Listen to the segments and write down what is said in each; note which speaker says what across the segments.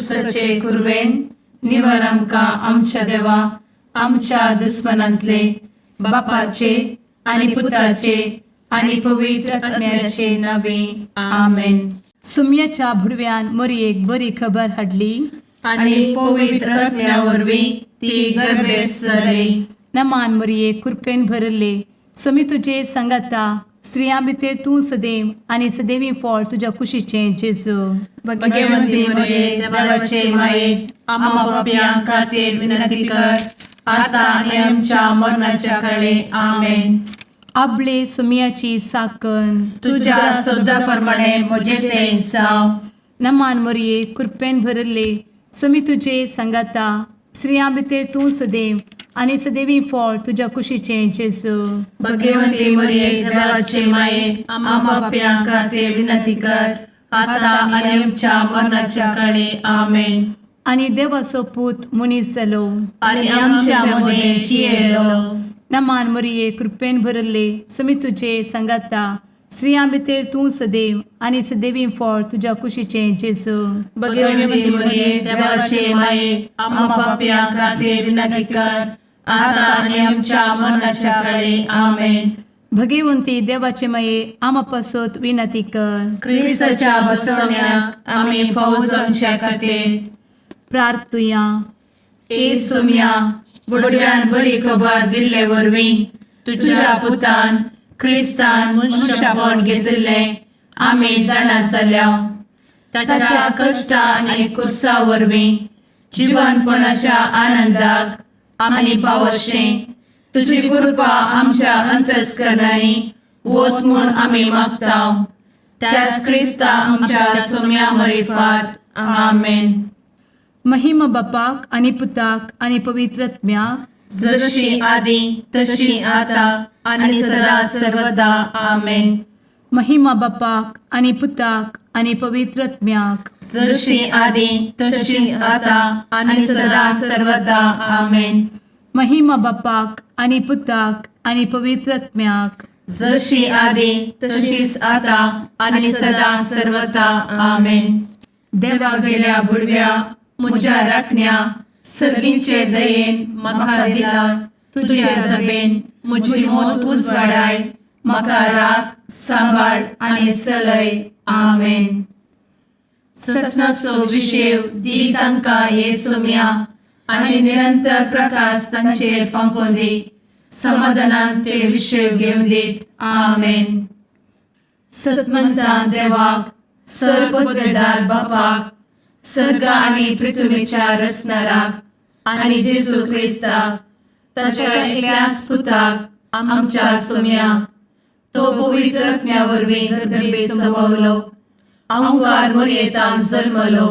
Speaker 1: खुर्सचे कुर्वेन निवर आमकां आमच्या देवा आमच्या दुस्मनांतले बापाचे आनी पुताचे आनी पवित्र आत्म्याचे नावे आमेन.
Speaker 2: सुम्याच्या भुडव्यान मरयेक बरी खबर हाडली
Speaker 1: आनी पवित्र आत्म्या वरवीं ती गर्भेस जाली.
Speaker 2: नमान मरयेक कृपेन भरले समी तुजे संगाता स्त्रियां भितर तूं सदैव आनी सदैवी फळ तुज्या कुशीचें जेजू.
Speaker 1: भगवंती मरिये देवाचे माये आम्हा पाप्यां खातीर विनंती कर आता आनी आमच्या मरणाच्या काळी आमेन.
Speaker 2: आपले सुम्याची साकन
Speaker 1: तुझ्या सोदा प्रमाणे म्हजे तें जावं.
Speaker 2: नमान मरये कृपेन भरले समी तुजे संगाता स्त्रियां भितर तूं सदैव आनी सदैवी फळ तुज्या कुशीचें जेजू.
Speaker 1: भगवंती मरिये देवाचे माये आम्हा पाप्यां खातीर विनंती कर आता आनी आमच्या मरणाच्या काळी आमेन.
Speaker 2: आनी देवाचो पूत मनीस जालो
Speaker 1: आनी आमच्या मदें जियेलो.
Speaker 2: नमान मरये कृपेन भरले समी तुजे संगाता स्त्रियां भितर तूं सदैव आनी सदैवी फळ तुज्या कुशीचें जेजू.
Speaker 1: भगवंती मरिये देवाचे माये आम्हा पाप्यां खातीर विनंती कर आता आनी आमच्या मरणाच्या काळी आमेन.
Speaker 2: भगवंती देवाचे माये आमा पासत विनंती कर.
Speaker 1: क्रिस्ताच्या बसवण्याक आमी फावो जावचे खातीर
Speaker 2: प्रार्थुया.
Speaker 1: ए सुम्या बुडव्यान बरी खबर दिल्ले वरवीं तुज्या पुतान क्रिस्तान मनशापण घेतिल्ले आमी जाणा जाल्या. ताच्या कश्टा आनी कुर्सा वरवीं जिवनपणाच्या आनंदाक आमी पावशें तुजी कृपा आमच्या अंतस्करणांनी वोत म्हूण आमी मागतां. त्याच क्रिस्ता आमच्या सुम्या मरिफात आमेन.
Speaker 2: महिमा बापाक आनी पुताक आनी पवित्र आत्म्याक
Speaker 1: जशी आदी तशी आता आनी सदा सर्वदा आमेन.
Speaker 2: महिमा बापाक आनी पुताक आनी पवित्र आत्म्याक
Speaker 1: जशी आदी तशीच आता आनी सदा सर्वदा आमेन.
Speaker 2: महिमा बापाक आनी पुताक आनी पवित्र आत्म्याक
Speaker 1: जशी आदी तशीच आता आनी सदा सर्वदा आमेन. देवा गेल्या बुडव्या म्हज्या राखण्या सर्गींचे दयेन म्हाका दिला तुजे धबेन म्हजी मोत उजवाडाय म्हाका राख सांबाळ आनी चलय आमेन. ससनाचो विशेव दी तांकां हे सुम्या आनी निरंतर प्रकाश तांचेर फांकून दी. समाधानान ते विशेव घेवन दीत आमेन. सतमंता देवाक सर्वपदवेदार बापाक सर्ग आनी पृथ्वीच्या रचणाराक आनी जेजू क्रिस्ताक ताच्या एकल्याच पुताक आमच्या सुम्याक तो पवित्र आत्म्या वरवीं गर्भे संभवलो. अंगार मरयेंत जल्मलो.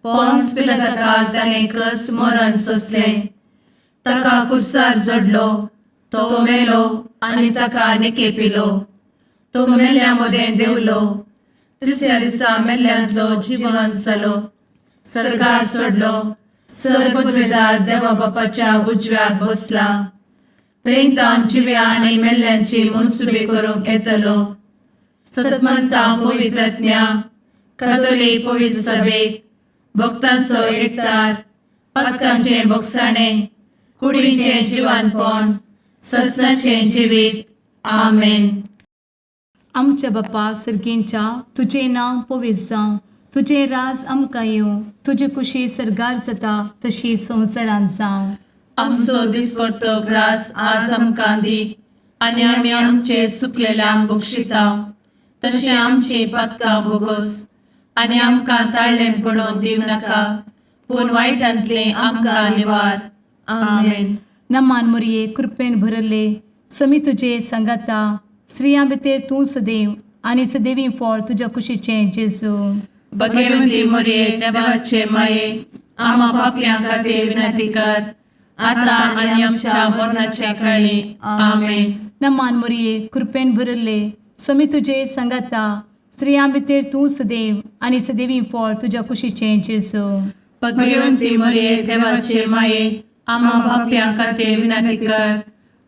Speaker 1: पोंस पिलाताकाल ताणें कस मरण सोंसलें. ताका कुर्सार जडलो. तो मेलो आनी ताका निकेपिलो. तो मेल्ल्या मदें देंवलो. तिसऱ्या दिसा मेल्ल्यांतलो जिवंत जालो. सर्गार चडलो. सर्वपदवेदार देवा बापाच्या उजव्याक बसला. थंयतान जिव्या आनी मेल्ल्यांची मनसुबी करूंक येतलो. सतमंतां पवित्र आत्म्या कातोलीक पवित्र सभेक भक्तांचो एकठार पातकांचें भोगसाणें कुडीचें जिवनपण ससनाचें जिवीत आमेन.
Speaker 2: आमच्या बापा सर्गींच्या तुजें नांव पवित्र जावं. तुजें राज आमकां येवं. तुजी कुशी सर्गार जाता तशी संवसारांत जावं.
Speaker 1: आमचो दिसपडटो ग्रास आज आमकां दी आनी आमी आमचे चुकलेल्यांक बक्षिता तशें आमची पातकां भोगोस आनी आमकां ताळ्ळें पडोवन दिव नाका पूण वायटांतले आमकां निवार आमेन.
Speaker 2: नमान मरये कृपेन भरले समी तुजे संगाता स्त्रियां भितर तूं सदैव आनी सदैवी फळ तुज्या कुशीचें जेजू.
Speaker 1: भगवंती मरिये देवाचे माये आम्हा पाप्यां खातीर विनंती कर आता आनी आमच्या मरणाच्या काळी आमेन.
Speaker 2: नमान मरये कृपेन भरले समी तुजे संगाता स्त्रियां भितर तूं सदैव आनी सदैवी फळ तुज्या कुशीचें जेजू.
Speaker 1: भगवंती मरिये देवाचे माये आम्हा पाप्यां खातीर विनंती कर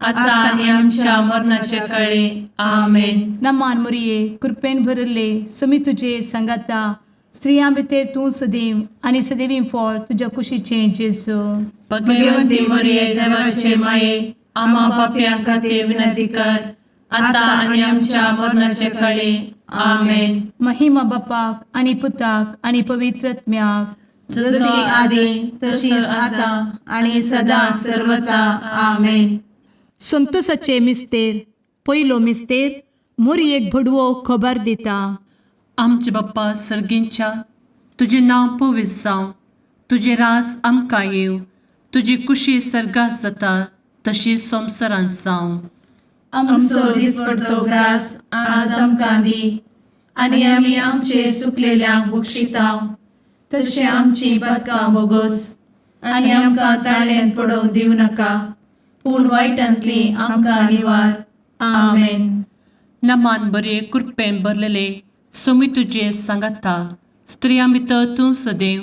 Speaker 1: आता आनी आमच्या मरणाच्या काळी आमेन.
Speaker 2: नमान मरये कृपेन भरले समी तुजे संगाता स्त्रियां भितर तूं सदैव आनी सदैवी फळ तुज्या कुशीचें जेजू.
Speaker 1: भगवंती मरिये देवाचे माये आम्हा पाप्यां खातीर विनंती कर आता आणि आमच्या मरणाच्या काळी आमेन.
Speaker 2: महिमा बापाक आनी पुताक आनी पवित्रत्म्याक,
Speaker 1: जशी आदी तशीच आता आणि सदा सर्वदा आमेन.
Speaker 2: संतोसाचे मिस्तेर. पयलो मिस्तेर. मोरयेक भडवो खबर दिता.
Speaker 3: आमचे बाप्पा सर्गींच्या, तुझे नाव पवित्र जावं, तुझे रास आमकां येव, तुजी कुशी सर्गात जाता तशी संवसारांत जावं.
Speaker 1: आमचो दिसपडटो ग्रास आज आमकां दी आणि आमी आमचे सुकलेल्यांक बक्षितांव, तशें आमची पातकां बोगोस आनी आमकां ताळ्यान पडोवंक दिवं नाका, पूण वायटांतली आमकां निवार. आमेन.
Speaker 3: नमान बरे कृपेन भरलेले सोमी तुजे सांगाता, स्त्रियां भितर तूं सदैव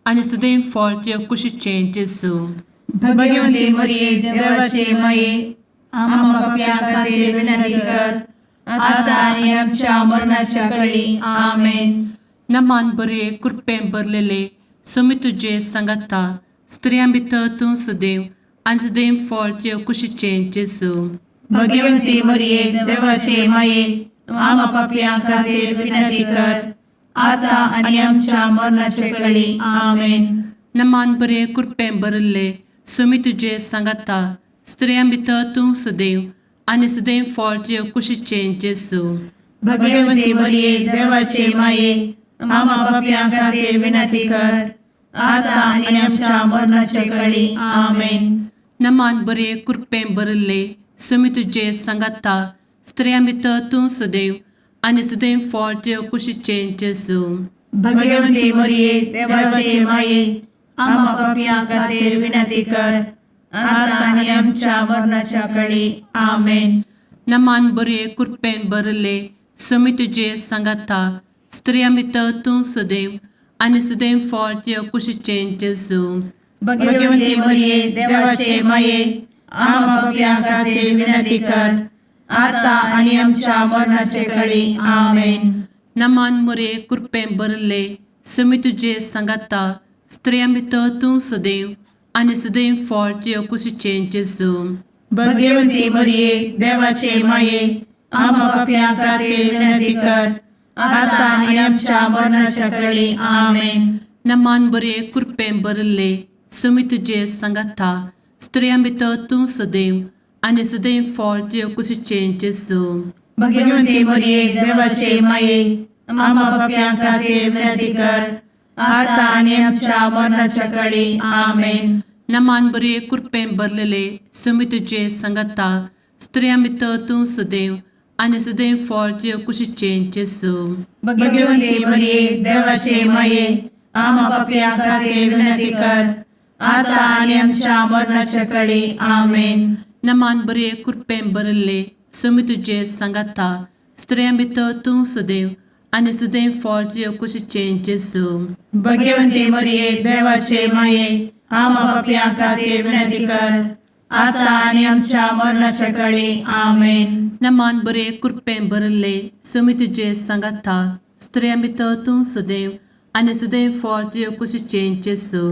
Speaker 3: आनी सदैव फळ तुज्या कुशीचें जेजू.
Speaker 1: भगवंती मरिये देवाचे माये आम्हा पाप्यां खातीर विनंती कर आता आणि आमच्या मरणाच्या काळी आमेन.
Speaker 3: नमान बरे कृपेन भरलेले सोमी तुजे सांगाता, स्त्रियां भितर तूं सदैव आनी सदैव फळ तुज्या कुशीचें जेजू.
Speaker 1: भगवंती मरिये देवाचे माये आम्हा पाप्यां खातीर विनंती कर आता आणि आमच्या मरणाच्या काळी आमेन.
Speaker 3: नमान बरे कृपेन भरले सोमी तुजे सांगाता, स्त्रियां भितर तूं सदैव आनी सदैव फळ तुज्या कुशीचें जेजू.
Speaker 1: भगवंती मरिये देवाचे माये आम्हा पाप्यां खातीर विनंती कर आता आणि आमच्या मरणाच्या काळी आमेन.
Speaker 3: नमान बरे कृपेन भरले सोमी तुजे सांगाता, स्त्रियां भितर तूं सदैव आनी सदैव फळ तुज्या कुशीचें जेजू.
Speaker 1: भगवंती मरिये देवाचे माये आम्हा पाप्यां खातीर विनंती कर आता आणि आमच्या मरणाच्या काळी आमेन.
Speaker 3: नमान बरे कृपेन भरले सोमी तुजे सांगाता, स्त्रियां भितर तूं सदैव आनी सदैव फळ तुज्या कुशीचें जेजू.
Speaker 1: भगवंती मरिये देवाचे माये आम्हा पाप्यां खातीर विनंती कर आता आणि आमच्या मरणाच्या काळी आमेन.
Speaker 3: नमान बरे कृपेन भरले सोमी तुजे सांगाता, स्त्रियां भितर तूं सदैव आनी सदैव फळ तुज्या कुशीचें जेजू.
Speaker 1: भगवंती मरिये देवाचे माये आम्हा पाप्यां खातीर विनंती कर आता आणि आमच्या मरणाच्या काळी आमेन.
Speaker 3: नमान बरे कृपेन भरले सोमी तुजे सांगाता, स्त्रियां भितर तूं सदैव आनी सदैव फळ तुज्या कुशीचें जेजू.
Speaker 1: भगवंती मरिये देवाचे माये आम्हा पाप्यां खातीर विनंती कर आता आणि आमच्या मरणाच्या काळी आमेन.
Speaker 3: नमान बरे कृपेन भरलेले सोमी तुजे सांगाता, स्त्रियां भितर तूं सदैव आनी सदैव फळ तुज्या कुशीचें जेजू.
Speaker 1: भगवंती मरिये देवाचे माये आम्हा पाप्यां खातीर विनंती कर आता आणि आमच्या मरणाच्या काळी आमेन.
Speaker 3: नमान बरे कृपेन भरले सोमी तुजे सांगाता, स्त्रियां भितर तूं सदैव आनी सदैव फळ तुज्या कुशीचें जेजू.
Speaker 1: भगवंती मरिये देवाचे माये आम्हा पाप्यां खातीर विनंती कर आता आणि आमच्या मरणाच्या काळी आमेन.
Speaker 3: नमान बरे कृपेन भरले सोमी तुजे सांगाता, स्त्रियां भितर तूं सदैव आनी सदैव फळ तुज्या कुशीचें जेजू.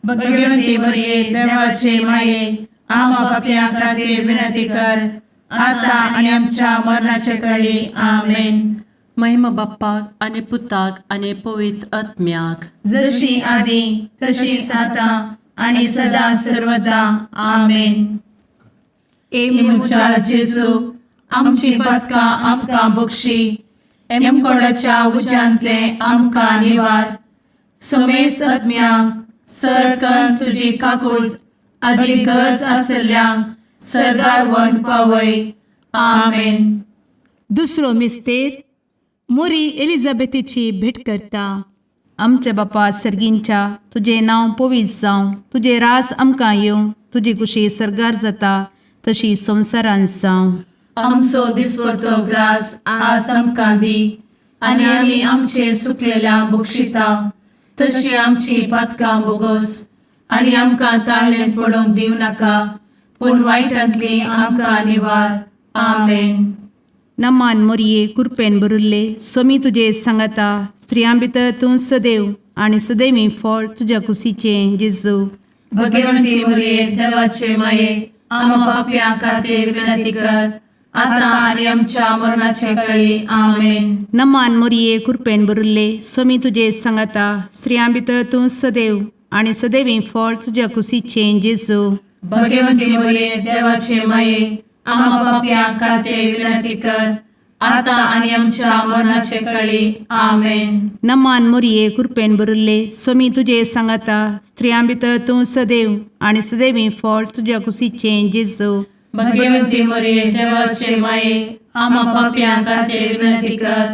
Speaker 1: भगवंती मरिये देवाचे माये आम्हा पाप्यां खातीर विनंती कर आता आणि आमच्या मरणाच्या काळी आमेन.
Speaker 3: महिमा बाप्पाक आनी पुताक आनी पवित्र आत्म्याक,
Speaker 1: जशी आदी तशीच आता आणि सदा सर्वदा आमेन. मुचा जेजू आमची पातकां आमकां बक्षी, एमकोडाच्या उज्यांतले आमकां निवार. सोमेस आत्म्याक सडकन तुजी काकूट अधिक गरज आसल्यांक सर्गार व्हरून पावय. आमेन.
Speaker 2: दुसरो मिस्तेर. मोरी एलिझाबेथीची भेट करता.
Speaker 4: आमच्या बापा सर्गींच्या, तुझे नाव पवित्र जावं, तुझे रास आमकां येवं, तुजी कुशी सर्गार जाता तशी संवसारांत जावं.
Speaker 1: आमचो दिसपडटो ग्रास आज आमकां दी आनी आमी आमचे सुकलेल्यांक बक्षितांव, तशी आमची पातकां बोगोस आनी आमकां ताळ्यान पडोवंक दिवं नाका, पूण वायटांतली आमकां निवार. आमेन.
Speaker 4: नमान मोरये कृपेन भरुल्ले, सोमी तुजे सांगाता, स्त्रियां भितर तूं सदैव आणि सदैवी फळ तुझ्या कुशीचें जेजू.
Speaker 1: भगवंती मरिये देवाचे माये आम्हा पाप्यां खातीर विनंती कर आता आणि आमच्या मरणाचे काळी आमेन.
Speaker 4: नमान मोरये कृपेन भरिल्ले स्वामी तुजे सांगाता स्त्रियां भितर तूं सदैव आणि सदैवी फळ तुझ्या कुशीचें जेजू.
Speaker 1: भगवंती मरिये देवाचे माये आम्हा पाप्यां खातीर विनंती कर आता आणि आमच्या मरणाचे काळी आमेन.
Speaker 4: नमान मोरये कृपेन भरिल्ले स्वामी तुजे सांगाता स्त्रियां भितर तूं सदैव आणि सदैवी फळ तुझ्या कुशीचें जेजू.
Speaker 1: भगवंती मरिये देवाचे माये आम्हा पाप्यां खातीर विनंती कर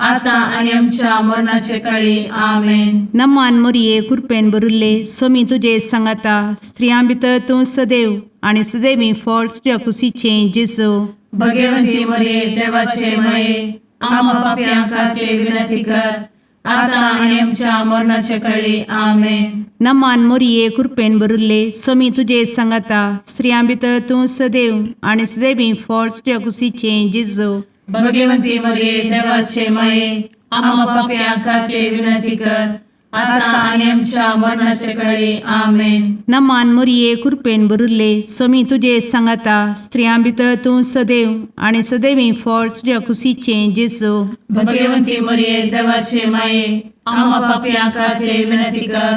Speaker 1: आता आणि आमच्या मरणाचे काळी आमेन.
Speaker 4: नमान मोरये कृपेन भरिल्ले स्वामी तुजे सांगाता स्त्रियां भितर तूं सदैव आणि सदैवी फळ तुझ्या कुशीचें जेजू.
Speaker 1: भगवंती मरिये देवाचे माये आम्हा पाप्यां खातीर विनंती कर आता आणि आमच्या मरणाचे काळी आमेन.
Speaker 4: नमान मोरये कृपेन भरिल्ले स्वामी तुजे सांगाता स्त्रियां भितर तूं सदैव आणि सदैवी फळ तुझ्या कुशीचें जेजू.
Speaker 1: भगवंती मरिये देवाचे माये आम्हा पाप्यां खातीर विनंती कर आता आणि आमच्या मरणाचे काळी आमेन.
Speaker 4: नमान मोरये कृपेन भरिल्ले स्वामी तुजे सांगाता स्त्रियां भितर तूं सदैव आणि सदैवी फळ तुझ्या कुशीचें जेजू.
Speaker 1: भगवंती मरिये देवाचे माये आम्हा पाप्यां खातीर विनंती कर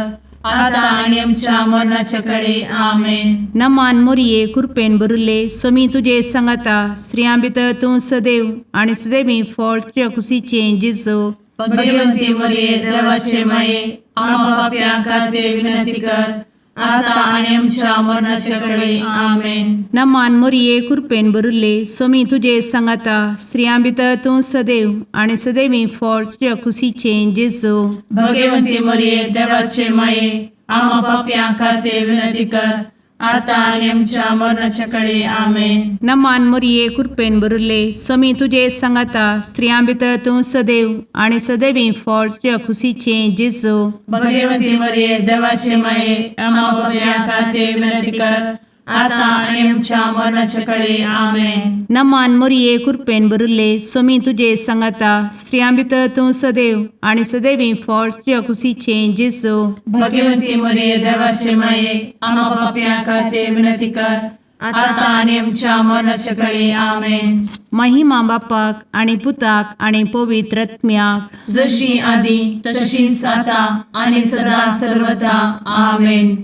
Speaker 1: आता आणि आमच्या मरणाचे काळी आमेन.
Speaker 4: नमान मोरये कृपेन भरिल्ले स्वामी तुजे सांगाता स्त्रियां भितर तूं सदैव आणि सदैवी फळ तुझ्या कुशीचें जेजू.
Speaker 1: भगवंती मरिये देवाचे माये आम्हा पाप्यां खातीर विनंती कर आता आणि आमच्या मरणाचे काळी आमेन.
Speaker 4: नमान मोरये कृपेन भरिल्ले स्वामी तुजे सांगाता स्त्रियां भितर तूं सदैव आणि सदैवी फळ तुझ्या कुशीचें जेजू.
Speaker 1: भगवंती मरिये देवाचे माये आम्हा पाप्यां खातीर विनंती कर आता आणि आमच्या मरणाच्या काळी आमेन.
Speaker 4: नमान मोरये कृपेन भरिल्ले स्वामी तुजे सांगाता स्त्रियां भितर तूं सदैव आणि सदैवी फळ तुझ्या कुशीचें जेजू.
Speaker 1: भगवंती मरिये देवाचे माये आम्हा पाप्यां खातीर विनंती कर आता आणि आमच्या मरणाच्या काळी आमेन.
Speaker 4: नमान मोरये कृपेन भरिल्ले स्वामी तुजे सांगाता स्त्रियां भितर तूं सदैव आणि सदैवी फळ तुझ्या कुशीचें जेजू.
Speaker 1: भगवंती मरिये देवाचे माये आम्हा पाप्यां खातीर विनंती कर आता आणि आमच्या मरणाच्या काळी आमेन.
Speaker 4: महिमा बापाक आणि पुताक आणि पवित्र आत्म्याक
Speaker 1: जशी आधी तशीच आता आणि सदा सर्वदा आमेन.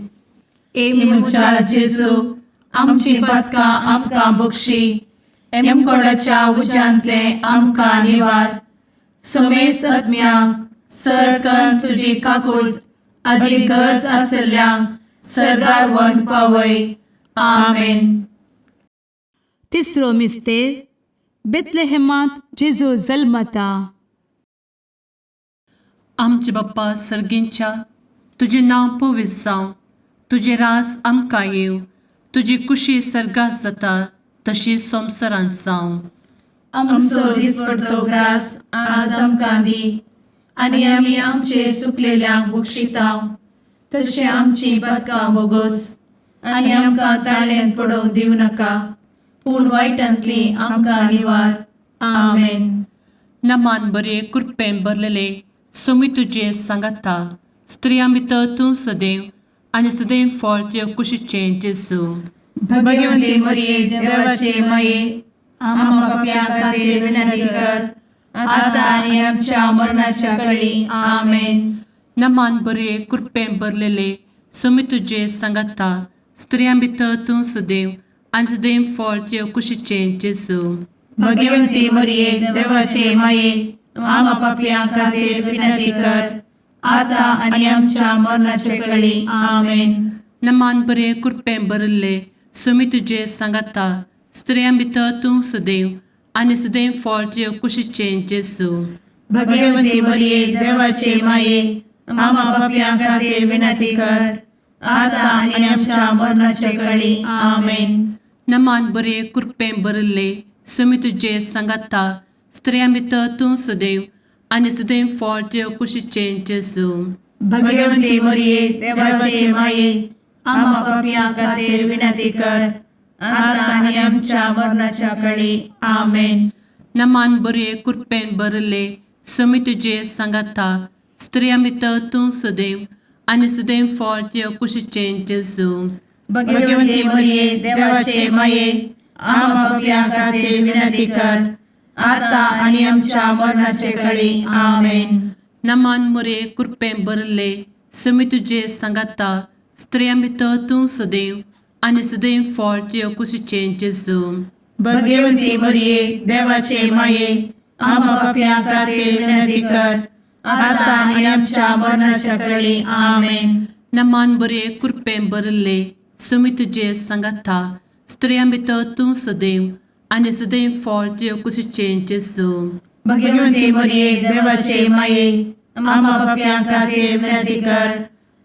Speaker 1: एमुच्या जेजू आमची पदकां आमकां बक्षी एमकोडाच्या उज्यांतले आमकां निवार. समेस्त आत्म्यांक सरकन तुजी काकूट अधिक गरज आसल्ल्यांक सरगार वन पावय. आमेन.
Speaker 2: तिसरो मिस्तेर बेतलेहेमांत जेजू जल्मता.
Speaker 3: आमचे बाप्पा सर्गींच्या तुझे नांव पवित्र जावं, तुझे राज आमकां येवं, तुजी कुशी सर्गात जाता तशी संवसारांत जावं.
Speaker 1: आमचो दिसपडटो ग्रास आज आमकां दी आनी आमी आमचे चुकलेल्यांक बक्षितांव तशें आमची पदकां बोगोस आनी आमकां ताळ्यान पडोवंक दिवं नाका पूण वायटांतली आमकां निवार. आमेन.
Speaker 3: नमान बरे कृपेन भरलेले सोमी तुजे सांगाता स्त्रियां भितर तूं सदैव आनी सदैव फळ तुज्या कुशीचें जेजू.
Speaker 1: भगवंती मरिये देवाचे माये आम्हा पाप्यां खातीर विनंती कर आता आनी आमच्या मरणाच्या काळी. आमेन.
Speaker 3: नमान बरे कृपेन भरलेले सोमी तुजे सांगाता स्त्रियां भितर तूं सदैव आनी सदैव फळ तुज्या कुशीचें जेजू.
Speaker 1: भगवंती मरिये देवाचे माये आम्हा पाप्यां खातीर विनंती कर आता आनी आमच्या मरणाचे काळी. आमेन.
Speaker 3: नमान बरे कृपेन भरले सोमी तुजे सांगाता स्त्रियां भितर तूं सदैव आनी सदैव फळ तुज्या कुशीचें जेजू.
Speaker 1: भगवंती मरिये देवाचे माये आम्हा पाप्यां खातीर विनंती कर आता आनी आमच्या मरणाचे काळी. आमेन.
Speaker 3: नमान बरे कृपेन भरले सोमी तुजे सांगाता स्त्रियां भितर तूं सदैव आनी सदैव फळ तुज्या कुशीचें जेजू.
Speaker 1: भगवंती मरिये देवाचे माये आम्हा पाप्यां खातीर विनंती कर आता आनी आमच्या मरणाच्या काळी. आमेन.
Speaker 3: नमान बरे कृपेन भरले समी तुझे सांगाता स्त्रियां भितर तूं सदैव आनी सदैव फळ तुझ्या कुशीचें जेजू.
Speaker 1: भगवती मरिये देवाचे माये आम्हा पापियां खातीर विनंती कर आता आणि आमच्या मरणाचे काळी आमेन.
Speaker 3: नमान मोरे कृपें भरले समी तुझे सांगाता स्त्रियां भितर तूं सदैव आनी सदैव फळ तुझ्या कुशीचें जेजू.
Speaker 1: भगवती मरिये देवाचे माये आम्हा पापियां खातीर विनंती कर आता आणि आमच्या मरणाच्या काळी आमेन.
Speaker 3: नमान बरे कृपें भरले समी तुझे सांगाता स्त्रियां भितर तूं सदैव आनी सदैव फळ तुझ्या कुशीचें जेजू.
Speaker 1: भगवती मरिये देवाचे माये आम्हा पापियां खातीर विनंती कर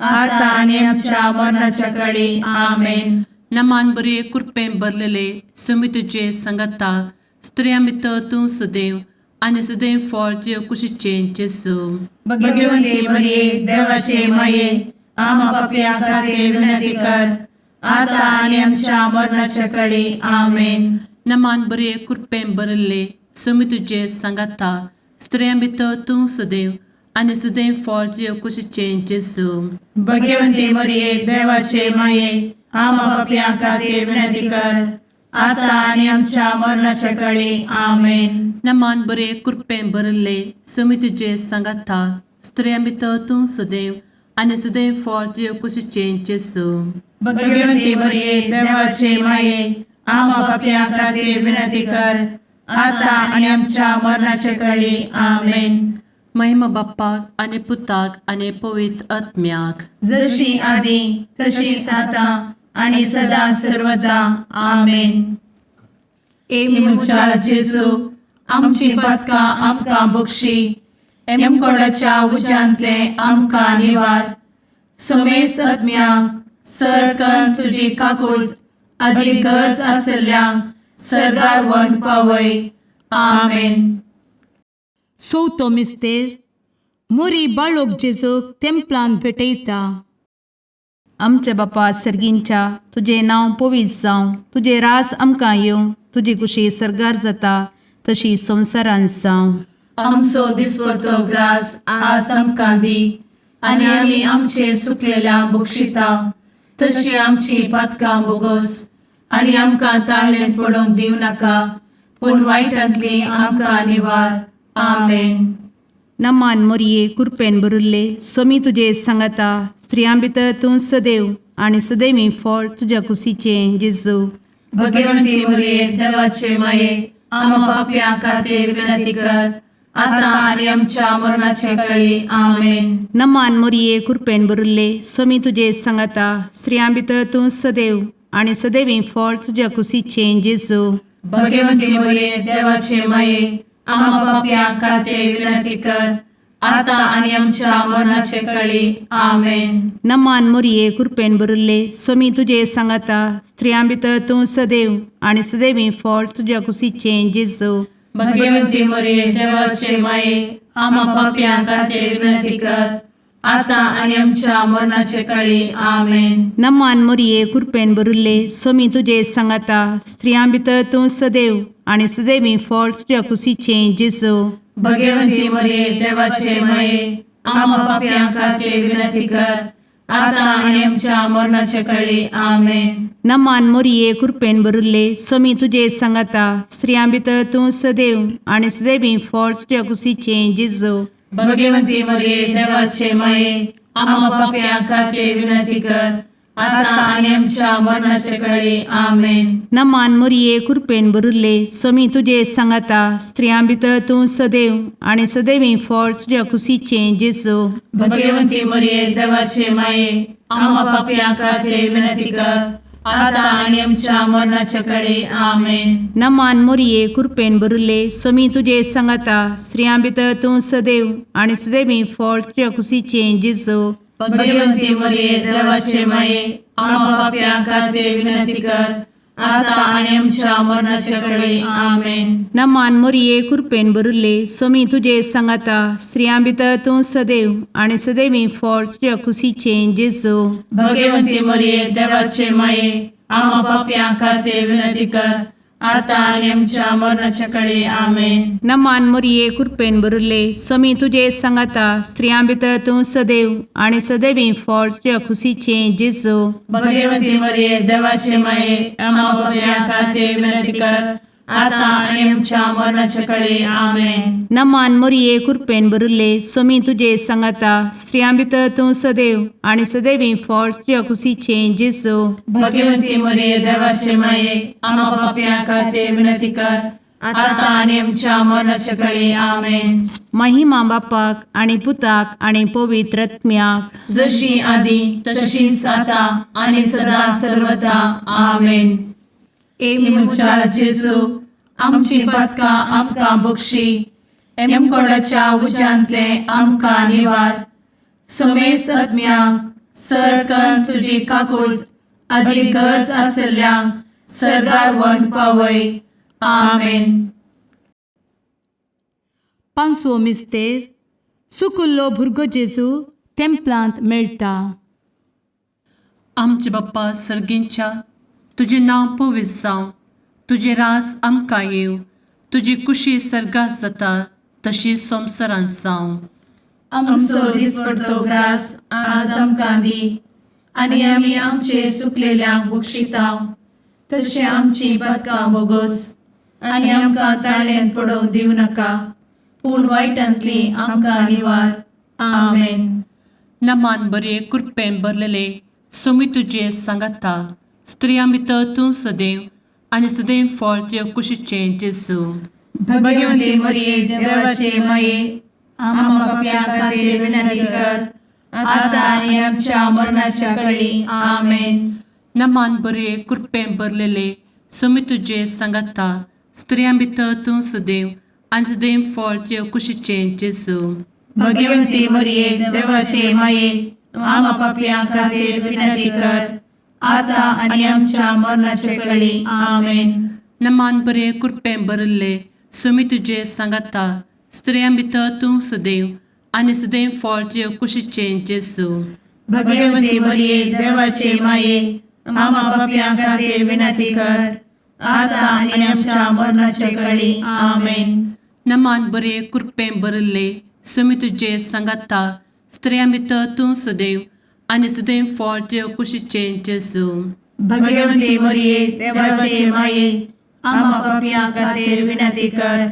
Speaker 1: आता आणि आमच्या मरणाच्या काळी आमेन.
Speaker 3: नमान बरे कृपें भरलेले समी तुझे सांगाता स्त्रियां भितर तूं सदैव आनी सदैव फळ तुझ्या कुशीचें जेजू.
Speaker 1: भगवती मरिये देवाचे माये आम्हा पापियां खातीर विनंती कर आता आणि आमच्या मरणाच्या काळी आमेन.
Speaker 3: नमान बरे कृपें भरले समी तुझे सांगाता स्त्रियां भितर तूं सदैव आनी सदैव फळ तुझ्या कुशीचें जेजू.
Speaker 1: भगवती मरिये देवाचे माये आम्हा पापियां खातीर विनंती कर आता आणि आमच्या मरणाच्या काळी आमेन.
Speaker 3: नमान बरे कृपें भरले समी तुझे सांगाता स्त्रियां भितर तूं सदैव आनी सदैव फळ तुझ्या कुशीचें जेजू.
Speaker 1: भगवती मरिये देवाचे माये आम्हा पापियां खातीर विनंती कर आता आणि आमच्या मरणाच्या काळी आमेन.
Speaker 3: महिमा बाप्पाक आनी पुताक आनी पवित्र आत्म्याक
Speaker 1: जशी आदी तशीच आता आणि सदा सर्वदा आमेन. मुचा जेजू आमची पदकां आमकां बक्षी एमकोडाच्या उज्यांतले आमकां निवार. समेस्त आत्म्यांक सरकन तुजी काकूळ अधिक गरज आसल्ल्यांक सरगार वन पावय. आमेन.
Speaker 2: चवथो मिस्तेर मोरी बाळोक जेजूक तेंपलान भेटयता.
Speaker 4: आमच्या बापा सर्गींच्या तुझे नांव पवित्र जावं, तुझे रास आमकां येवं, तुजी कुशी सरगार जाता तशी संवसारांत जावं.
Speaker 1: आमचो दिसपडटो ग्रास आज आमकां दी आनी आमी आमचे चुकलेल्यांक बक्षिता तशी आमची पातकां बोगोस आनी आमकां ताळ्ळें पडोवंक दिव नाका पूण वायटांतली आमकां निवार. आमेन.
Speaker 4: नमान मोरये कृपेन भरिल्ले समी तुजे सांगाता स्त्रियां भितर तूं सदैव आनी सदैवी फळ तुज्या कुशीचें जेजू.
Speaker 1: भगवती मरिये देवाचे माये आम्हा पापियां खातीर विनंती कर आता आणि आमच्या मरणाचे काळी. आमेन.
Speaker 4: नमान मोरये कृपेन भरिल्ले समी तुजे सांगाता स्त्रियां भितर तूं सदैव आनी सदैवी फळ तुज्या कुशीचें जेजू.
Speaker 1: भगवती मरिये देवाचे माये आम्हा पापियां खातीर विनंती कर आता आणि आमच्या मरणाचे काळी. आमेन.
Speaker 4: नमान मोरये कृपेन भरिल्ले समी तुजे सांगाता स्त्रियां भितर तूं सदैव आनी सदैवी फळ तुज्या कुशीचें जेजू.
Speaker 1: भगवती मरिये देवाचे माये आम्हा पापियां खातीर विनंती कर आता आणि आमच्या मरणाचे काळी. आमेन.
Speaker 4: नमान मोरये कृपेन भरिल्ले समी तुजे सांगाता स्त्रियां भितर तूं सदैव आनी सदैवी फळ तुज्या कुशीचें जेजू.
Speaker 1: भगवती मरिये देवाचे माये आम्हा पापियां खातीर विनंती कर आता आणि आमच्या मरणाचे काळी. आमेन.
Speaker 4: नमान मोरये कृपेन भरिल्ले समी तुजे सांगाता स्त्रियां भितर तूं सदैव आनी सदैवी फळ तुज्या कुशीचें जेजू.
Speaker 1: भगवती मरिये देवाचे माये आम्हा पापियां खातीर विनंती कर आता आणि आमच्या मरणाचे काळी. आमेन.
Speaker 4: नमान मोरये कृपेन भरिल्ले समी तुजे सांगाता स्त्रियां भितर तूं सदैव आनी सदैवी फळ तुज्या कुशीचें जेजू.
Speaker 1: भगवती मरिये देवाचे माये आम्हा पापियां खातीर विनंती कर आता आणि आमच्या मरणाच्या काळी. आमेन.
Speaker 4: नमान मोरये कृपेन भरिल्ले समी तुजे सांगाता स्त्रियां भितर तूं सदैव आनी सदैवी फळ तुज्या कुशीचें जेजू.
Speaker 1: भगवती मरिये देवाचे माये आम्हा पापियां खातीर विनंती कर आता आणि आमच्या मरणाच्या काळी. आमेन.
Speaker 4: नमान मोरये कृपेन भरिल्ले समी तुजे सांगाता स्त्रियां भितर तूं सदैव आनी सदैवी फळ तुज्या कुशीचें जेजू.
Speaker 1: भगवती मरिये देवाचे माये आम्हा पापियां खातीर विनंती कर आता आणि आमच्या मरणाच्या काळी आमेन.
Speaker 4: नमान मोरये कृपेन बरुले स्वामी तुझे सांगाता स्त्रियां भितर तूं सदैव आणि सदैवी फळ तुझ्या खुशीचे जेजू.
Speaker 1: भगवती मरिये देवाचे माये आम्हा पाप्यां खातीर विनंती कर, आता आणि आमच्या मरणाच्या काळी आमेन.
Speaker 4: नमान मोरये कृपेन बरुले स्वामी तुझे सांगाता स्त्रियां भितर तूं सदैव आणि सदैवी फळ तुझ्या खुशीचे जेजू.
Speaker 1: भगवती मरिये देवाचे माये आम्हा पाप्यां खातीर विनंती कर, आता आणि आमच्या मरणाच्या काळी आमेन.
Speaker 4: महिमा बापाक आणि पुताक आणि पवित्र आत्म्याक,
Speaker 1: जशी आधी तशीच आता आणि सदा सर्वदा आमेन. मुचा जेजू आमची पदकां आमकां बक्षी, एमकोडाच्या उज्यांतले आमकां निवार. समेस्त आत्म्यांक सरकन तुजी काकूट अधिक गरज आसल्ल्यांक सरगार वन पावय. आमेन.
Speaker 2: पांचवो मिस्तेर सुकुल्लो भुरगो जेजू तेंपलांत मेळटा.
Speaker 3: आमचे बाप्पा सर्गींच्या तुझे नांव पवित्र जावं, तुझे रास आमकां येव, तुजी कुशी सर्गास जाता तशी संवसारांत जावं.
Speaker 1: आमचो दिसपडटो ग्रास आज आमकां दी, आनी आमी आमचे चुकलेल्यांक बक्षितांव. तशें आमची पदकां बोगोस आनी आमकां ताळ्यान पडोवंक दिवं नाका, पूण वायटांतली आमकां निवार. आमेन.
Speaker 3: नमान बरे कृपेन भरलेले सोमी तुझे सांगाता स्त्रियां भितर तूं सदैव आणि सदैव फळ तुझ्या कुशीचे जेजू.
Speaker 1: भगवती मरिये देवाचे माये आम्हा पाप्यां खातीर विनंती कर, आता आनी आमच्या मरणाच्या काळी आमेन.
Speaker 3: नमान बरे कृपेन भरलेले सोमी तुझे सांगाता स्त्रियां भितर तूं सदैव आणि सदैव फळ तुझ्या कुशीचे जेजू.
Speaker 1: भगवती मरिये देवाचे माये आम्हा पाप्यां खातीर विनंती कर, आता आनी आमच्या मरणाच्या काळी आमेन.
Speaker 3: नमान बरे कृपेन भरले सोमी तुझे सांगाता स्त्रियां भितर तूं सदैव आणि सदैव फळ तुझ्या कुशीचे जेजू.
Speaker 1: भगवती मरिये देवाचे माये आम्हा पाप्यां खातीर विनंती कर, आता आनी आमच्या मरणाच्या काळी आमेन.
Speaker 3: नमान बरे कृपेन भरले सोमी तुझे सांगाता स्त्रियां भितर तूं सदैव आणि सदैव फळ तुझ्या कुशीचे जेजू.
Speaker 1: भगवती मरिये देवाचे माये आम्हा पाप्यां खातीर विनंती कर,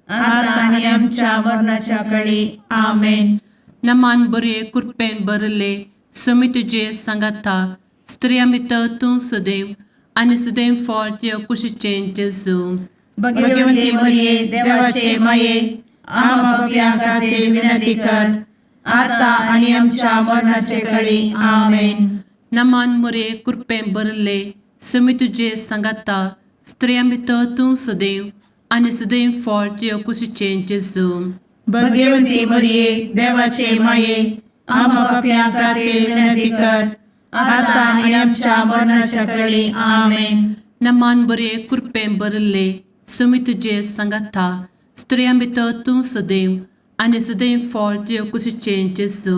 Speaker 1: आता आनी आमच्या मरणाच्या काळी आमेन.
Speaker 3: नमान बरे कृपेन भरले सोमी तुझे सांगाता स्त्रियां भितर तूं सदैव आणि सदैव फळ तुझ्या कुशीचे जेजू.
Speaker 1: भगवती मरिये देवाचे माये आम्हा पाप्यां खातीर विनंती कर, आता आनी आमच्या मरणाच्या काळी आमेन.
Speaker 3: नमान बरे कृपेन भरले सोमी तुझे सांगाता स्त्रियां भितर तूं सदैव आणि सदैव फळ तुझ्या कुशीचे जेजू.
Speaker 1: भगवती मरिये देवाचे माये आम्हा पाप्यां खातीर विनंती कर, आता आनी आमच्या मरणाच्या काळी आमेन.
Speaker 3: नमान बरे कृपेन भरले सोमी तुझे सांगाता स्त्रियां भितर तूं सदैव आणि सदैव फळ तुझ्या कुशीचे जेजू.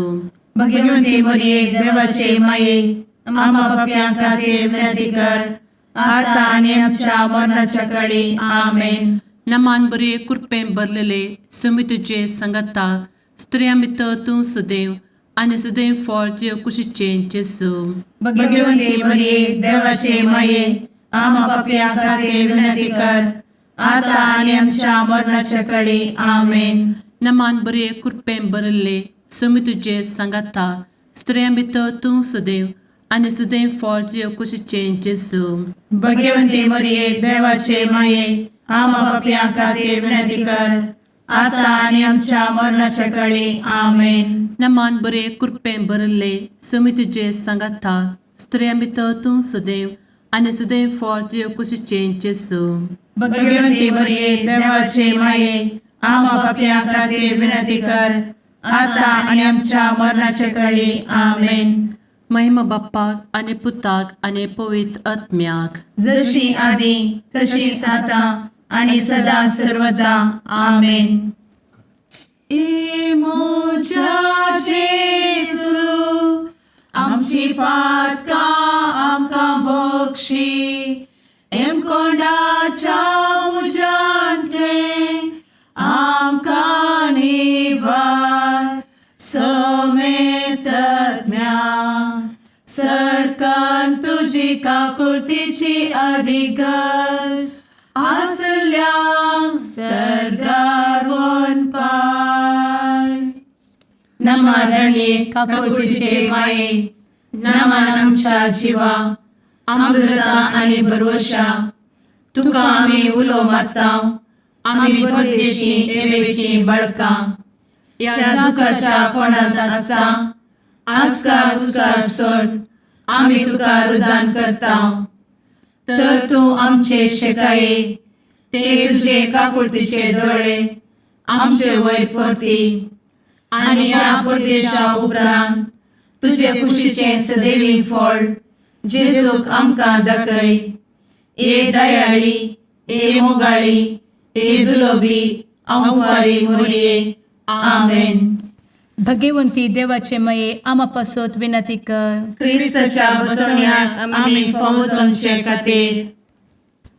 Speaker 1: भगवती मरिये देवाचे माये आम्हा पाप्यां खातीर विनंती कर, आता आनी आमच्या मरणाच्या काळी आमेन.
Speaker 3: नमान बरे कृपेन भरलेले सोमी तुझे सांगाता स्त्रियां भितर तूं सदैव आणि सदैव फळ तुझ्या कुशीचे जेजू.
Speaker 1: भगवती मरिये देवाचे माये आम्हा पाप्यां खातीर विनंती कर, आता आनी आमच्या मरणाच्या काळी आमेन.
Speaker 3: नमान बरे कृपेन भरले सोमी तुझे सांगाता स्त्रियां भितर तूं सदैव आणि सदैव फळ तुझ्या कुशीचे जेजू.
Speaker 1: भगवती मरिये देवाचे माये आम्हा पाप्यां खातीर विनंती कर, आता आनी आमच्या मरणाच्या काळी आमेन.
Speaker 3: नमान बरे कृपेन भरले सोमी तुझे सांगाता स्त्रियां भितर तूं सदैव आणि सदैव फळ तुझ्या कुशीचे जेजू.
Speaker 1: भगवती मरिये देवाचे माये आम्हा पाप्यां खातीर विनंती कर, आता आनी आमच्या मरणाच्या काळी आमेन.
Speaker 3: महिमा बाप्पाक आणि पुताक आणि पवित्र आत्म्याक,
Speaker 1: जशी आधी तशीच आता आणि सदा सर्वदा आमेन. मोजा जेजू आमची पातकां आमकां बक्षी, एम कोंडाच्या काकुळतीची अधिगस आसल्या सरगार वन पाय. नमारणे काकुळतीचे माये नमान आमच्या जिवा अमृता आणि भरवशा तुका आम्ही उलो मारताव. आम्ही परदेशी एवेची बळका या दुखाच्या कोणात आसता आस्कार उस्कार सोड आम्ही तुका रुदान करताव. तर तू आमचे शेकाये ते तुझे काकुळतीचे डोळे आमचे वयर परती आणि या परदेशा उपरांत तुझे कुशीचे सदैवी फळ जेजूक आमकां दाखय. ए दयाळी ए मोगाळी ए दुलोबी अंवारी मोरये. आमेन.
Speaker 2: भगवंती देवाचे मये आम्हा पासोत विनंती कर.
Speaker 1: क्रिस्ताच्या बसवण्यात आम्ही फावोसोनचे खातीर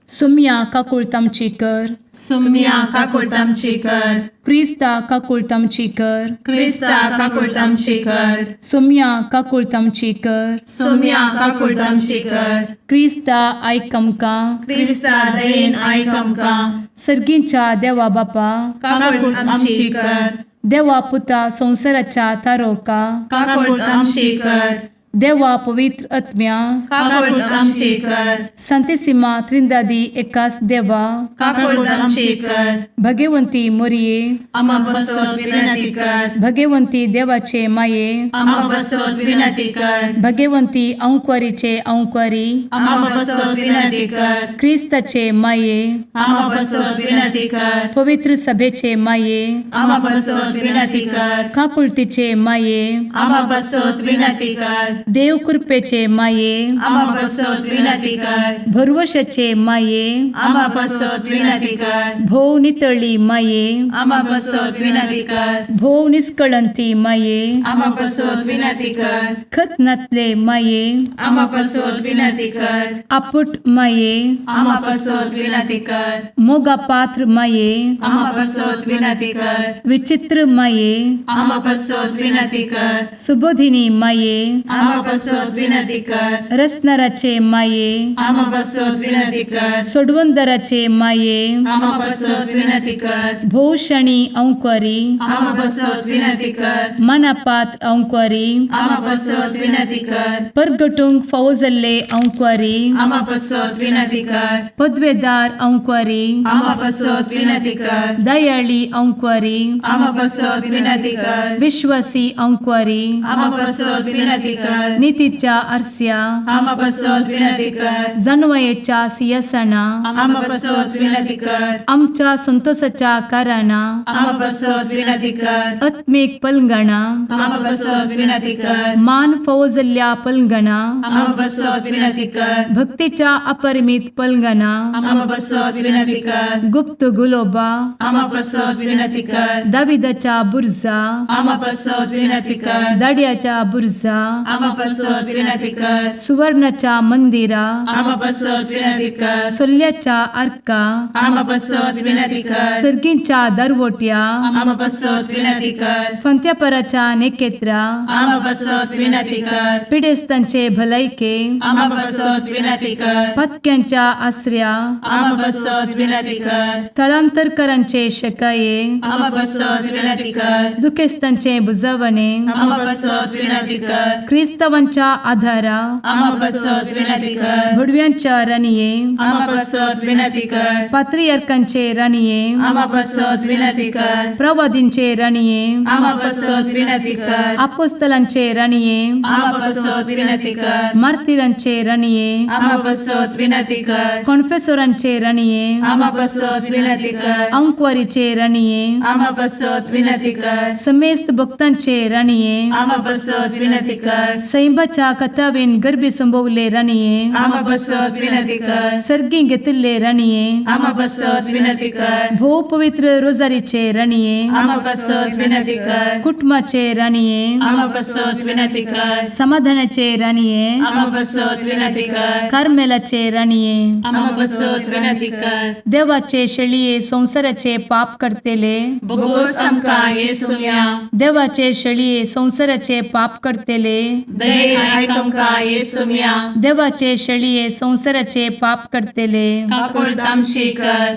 Speaker 2: सुम्या काकुळतामची कर.
Speaker 1: सुम्या काकुळतामची कर.
Speaker 2: क्रिस्ता काकुळतामची कर.
Speaker 1: क्रिस्ता काकुळतामची कर.
Speaker 2: सुम्या काकुळतामची कर.
Speaker 1: सुम्या काकुळतामची कर.
Speaker 2: क्रिस्ता आयकमका.
Speaker 1: क्रिस्ता दयेन आयक आमकां.
Speaker 2: सर्गींच्या देवा बापा
Speaker 1: काकुळतामची कर.
Speaker 2: देवा पुता संसाराच्या तारोका.
Speaker 1: काकुळतामची कर.
Speaker 2: देवा पवित्र आत्म्या
Speaker 1: काकुळतामची कर.
Speaker 2: संतेसिमा त्रिंदादी एकाच देवा
Speaker 1: काकुळतामची कर.
Speaker 2: भगवंती मोरिये
Speaker 1: आम्हा बसवत विनंती कर.
Speaker 2: भगवंती देवाचे माये
Speaker 1: आम्हा बसवत विनंती कर.
Speaker 2: भगवंती औंक्वारीचे औंक्वारी
Speaker 1: आम्हा बसवत विनंती कर.
Speaker 2: ख्रिस्ताचे माये
Speaker 1: आम्हा बसवत विनंती कर.
Speaker 2: पवित्र सभेचे माये
Speaker 1: आम्हा बसवत विनंती कर.
Speaker 2: काकुळतीचे माये
Speaker 1: आम्हा बसवत विनंती कर.
Speaker 2: देव कृपेचे माये
Speaker 1: आम्हा बसवत विनंती कर.
Speaker 2: भरवशाचे माये
Speaker 1: आम्हा बसवत विनंती कर.
Speaker 2: भोव नितळी माये
Speaker 1: आम्हा बसवत विनंती कर.
Speaker 2: भोव निष्कळंती माये
Speaker 1: आम्हा बसवत विनंती कर.
Speaker 2: खत नातले माये
Speaker 1: आम्हा बसवत विनंती कर.
Speaker 2: आपुट माये
Speaker 1: आम्हा बसवत विनंती कर.
Speaker 2: मोगा पात्र माये
Speaker 1: आम्हा बसवत विनंती कर.
Speaker 2: विचित्र माये
Speaker 1: आम्हा बसवत विनंती कर.
Speaker 2: सुबोधिनी माये
Speaker 1: आम्हा बसवत विनंती कर.
Speaker 2: रसनाराचे माये
Speaker 1: आम्हा बसवत विनंती कर.
Speaker 2: सोडवंदराचे माये
Speaker 1: आम्हा बसवत विनंती कर.
Speaker 2: भोषणी औंक्वारी
Speaker 1: आम्हा बसवत विनंती कर.
Speaker 2: मनापात्र औंक्वारी
Speaker 1: आम्हा बसवत विनंती कर.
Speaker 2: परगटुंग फौजल्ले औंक्वारी
Speaker 1: आम्हा बसवत विनंती कर.
Speaker 2: पदवेदार औंक्वारी
Speaker 1: आम्हा बसवत विनंती कर.
Speaker 2: दयाळी औंक्वारी
Speaker 1: आम्हा बसवत विनंती कर.
Speaker 2: विश्वासी औंक्वारी
Speaker 1: आम्हा बसवत विनंती कर.
Speaker 2: नीतीच्या आरस्या
Speaker 1: आम्हा बसवत विनंती कर.
Speaker 2: जणवयेच्या सिंहासना
Speaker 1: आम्हा बसवत विनंती कर.
Speaker 2: आमच्या संतोषाच्या कारणा
Speaker 1: आम्हा बसवत विनंती कर.
Speaker 2: आत्मिक पलंगणा
Speaker 1: आम्हा बसवत विनंती कर.
Speaker 2: मान फौजल्या पलंगणा
Speaker 1: आम्हा बसवत विनंती कर.
Speaker 2: भक्तीच्या अपरिमित पलंगणा
Speaker 1: आम्हा बसवत विनंती कर.
Speaker 2: गुप्त गुलोबा
Speaker 1: आम्हा बसवत विनंती कर.
Speaker 2: दाविदाच्या बुर्जा
Speaker 1: आम्हा बसवत विनंती कर.
Speaker 2: दाडियाच्या बुर्जा
Speaker 1: आम्हा बसवत विनंती कर.
Speaker 2: सुवर्णाच्या मंदिरा
Speaker 1: आम्हा बसवत विनंती कर.
Speaker 2: सोल्याच्या अर्का
Speaker 1: आम्हा बसवत विनंती कर.
Speaker 2: सर्गींच्या दरवोट्या
Speaker 1: आम्हा बसवत विनंती कर.
Speaker 2: फंत्यापराच्या नेकेत्रा
Speaker 1: आम्हा बसवत विनंती कर.
Speaker 2: पिडेस्तांचे भलायके
Speaker 1: आम्हा बसवत विनंती कर.
Speaker 2: पथक्यांच्या आश्रया
Speaker 1: आम्हा बसवत विनंती कर.
Speaker 2: स्थळांतरकरांचे शकाये
Speaker 1: आम्हा बसवत विनंती कर.
Speaker 2: दुखेस्तांचे बुजावणे
Speaker 1: आम्हा बसवत विनंती कर.
Speaker 2: ख्रिस्तवांच्या आधारा
Speaker 1: आम्हा बसवत विनंती कर.
Speaker 2: भुडव्यांच्या राणीये
Speaker 1: आम्हा बसवत विनंती कर.
Speaker 2: पात्रियार्कांचे राणीये
Speaker 1: आम्हा बसवत विनंती कर.
Speaker 2: प्रवादींचे राणीये
Speaker 1: आम्हा बसवत विनंती कर.
Speaker 2: अपोस्तलांचे राणीये
Speaker 1: आम्हा बसवत विनंती कर.
Speaker 2: मार्तिरांचे राणीये
Speaker 1: आम्हा बसवत विनंती कर.
Speaker 2: कॉन्फेसोरांचे राणीये
Speaker 1: आम्हा बसवत विनंती कर.
Speaker 2: अंक्वारीचे राणीये
Speaker 1: आम्हा बसवत विनंती कर.
Speaker 2: समेस्त भक्तांचे राणीये
Speaker 1: आम्हा बसवत विनंती कर.
Speaker 2: सैंबाच्या कथावेन गर्भी संभवले राणीये
Speaker 1: आम्हा बसवत विनंती कर.
Speaker 2: सर्गी घेतले राणीये
Speaker 1: आम्हा बसवत विनंती कर.
Speaker 2: भो पवित्र रोजारीचे राणीये
Speaker 1: आम्हा बसवत विनंती कर.
Speaker 2: कुटुंबाचे राणीये
Speaker 1: आम्हा बसवत विनंती कर.
Speaker 2: समाधानाचे राणीये
Speaker 1: आम्हा बसवत विनंती कर.
Speaker 2: कार्मेलाचे राणीये
Speaker 1: आम्हा बसवत विनंती कर.
Speaker 2: देवाचे शळीये संसाराचे पाप करतेले
Speaker 1: बोगोस आमकां येसुया.
Speaker 2: देवाचे शळीये संसाराचे पाप करतेले
Speaker 1: दयेन आयक आमकां येसू मिया
Speaker 2: देवाचे शेळये संवसाराचे पाप करतेले
Speaker 1: काकूळ तामशी कर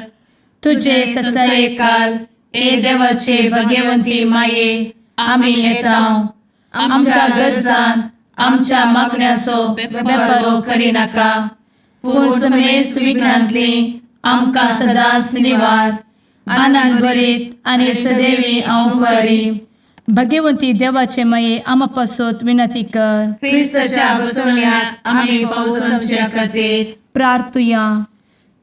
Speaker 2: तुझे ससाये
Speaker 1: काल ए देवाचे भगवंती माये आमी येताव आमच्या गरजांत आमच्या मागण्याचो बेपरो करी नाका पूण समेस्त विघ्नांतली आमकां सदांच निवार आनंद बरीत आनी सदैवी औंकवारी
Speaker 2: भगवंती देवाचे माये आमा पासत विनंती कर
Speaker 1: क्रिस्ताच्या बसवण्याक आमी पावसांच्या खातीर
Speaker 2: प्रार्थुया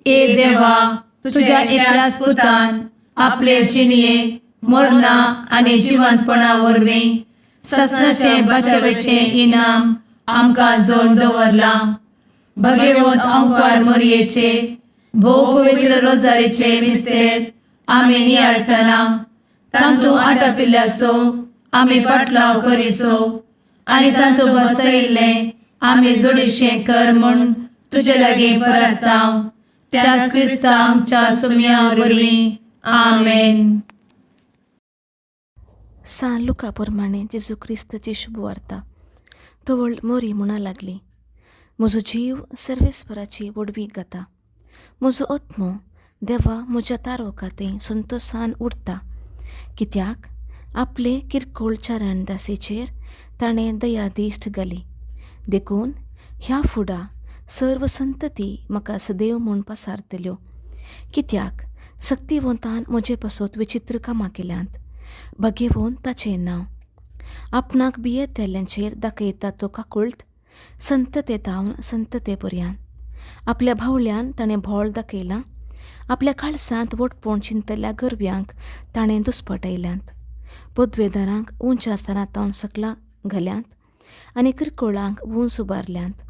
Speaker 1: ए देवा तुझ्या एकल्याच पुतान आपले जिणये मरणा आनी जिवंतपणा वरवीं सस्नाचे बचावेचे इनाम आमकां जोड दवरला भगवंत औंकवार मरयेचे भोव पवित्र रोजारीचे मिस्तेर आमी नियाळटना तांतू आटापिल्ल्याचो आमी पाटलाव करिसो आनी तांतू बसयिल्ले आमी जोडिशें कर म्हूण तुजे लागीं परतांव त्याच क्रिस्ता आमच्या सुम्या वरवीं आमेन.
Speaker 5: सान लुका प्रमाणे जेजू क्रिस्ताची शुभ वार्ता तो मोरी म्हणा लागली म्हजो जीव सर्वेस्पराची वडवीक घाता म्हजो आत्मो देवा म्हज्या तारो खातीर संतोशान उरता कित्याक आपले किरकोळ चारण दासीचेर ताणें दया दिश्ट घाली देखून ह्या फुडां सर्व संतती म्हाका सदैव म्हूण पासारतल्यो कित्याक सक्तिवंतान म्हजे पासत विचित्र कामां केल्यांत भगवंत ताचें नांव आपणाक भियेतेल्यांचेर दाखयता तो काकुळट संतते तावन संतते पर्यंत आपल्या भावल्यान ताणें भोळ दाखयलां आपल्या काळसांत वटपण चिंतल्या गरब्यांक ताणें दुस्पटायल्यांत पदवेदारांक उंच आसतना सकला घाल्यांत आनी किरकोळांक उंच उबारल्यांत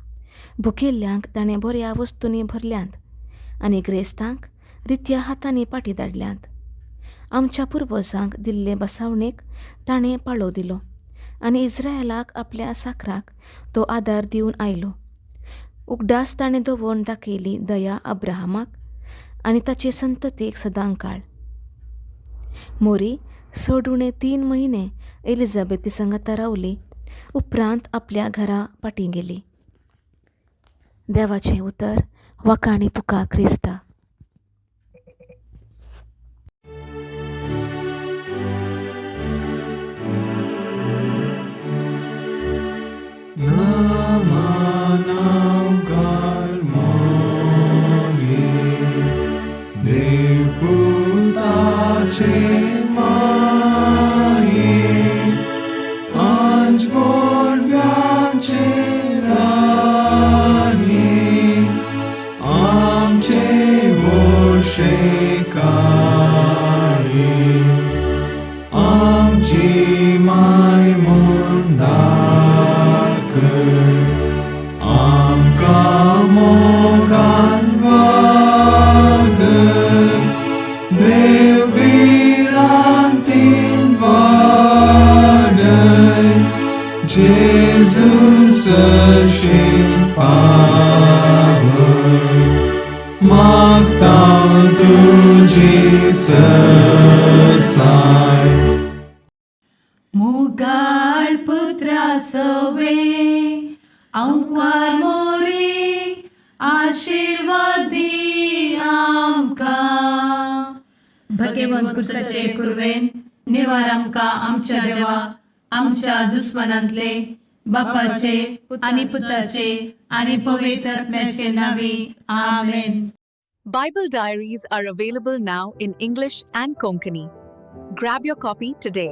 Speaker 5: भुकेल्ल्यांक ताणें बऱ्या वस्तूंनी भरल्यांत आनी ग्रेस्तांक रित्या हातांनी पाटी धाडल्यांत आमच्या पुर्वजांक दिल्ले बसावणेक ताणें पाळो दिलो आनी इस्रायलाक आपल्या साकराक तो आदार दिवन आयलो उगडास ताणें दवरून दाखयली दया अब्राहमाक आनी ताचे संततीक सदांकाळ मोरी 3 म्हयने एलिझाबेथी संगता रावली उपरांत आपल्या घरा पाटी गेली. देवाचें उतर वाकाणी तुका क्रिस्ता.
Speaker 1: मुगाळ पुत्रा सवे औंकवार मोरी आशीर्वाद दी आमकां भगवंत क्रिस्ताचे कुरवेन निवार आमकां आमच्या देवा आमच्या दुस्मनांतले बापाचे आनी पुताचे आनी पवित्र आत्म्याचे नावी आमेन.
Speaker 6: Bible diaries are available now in English and Konkani. Grab your copy today.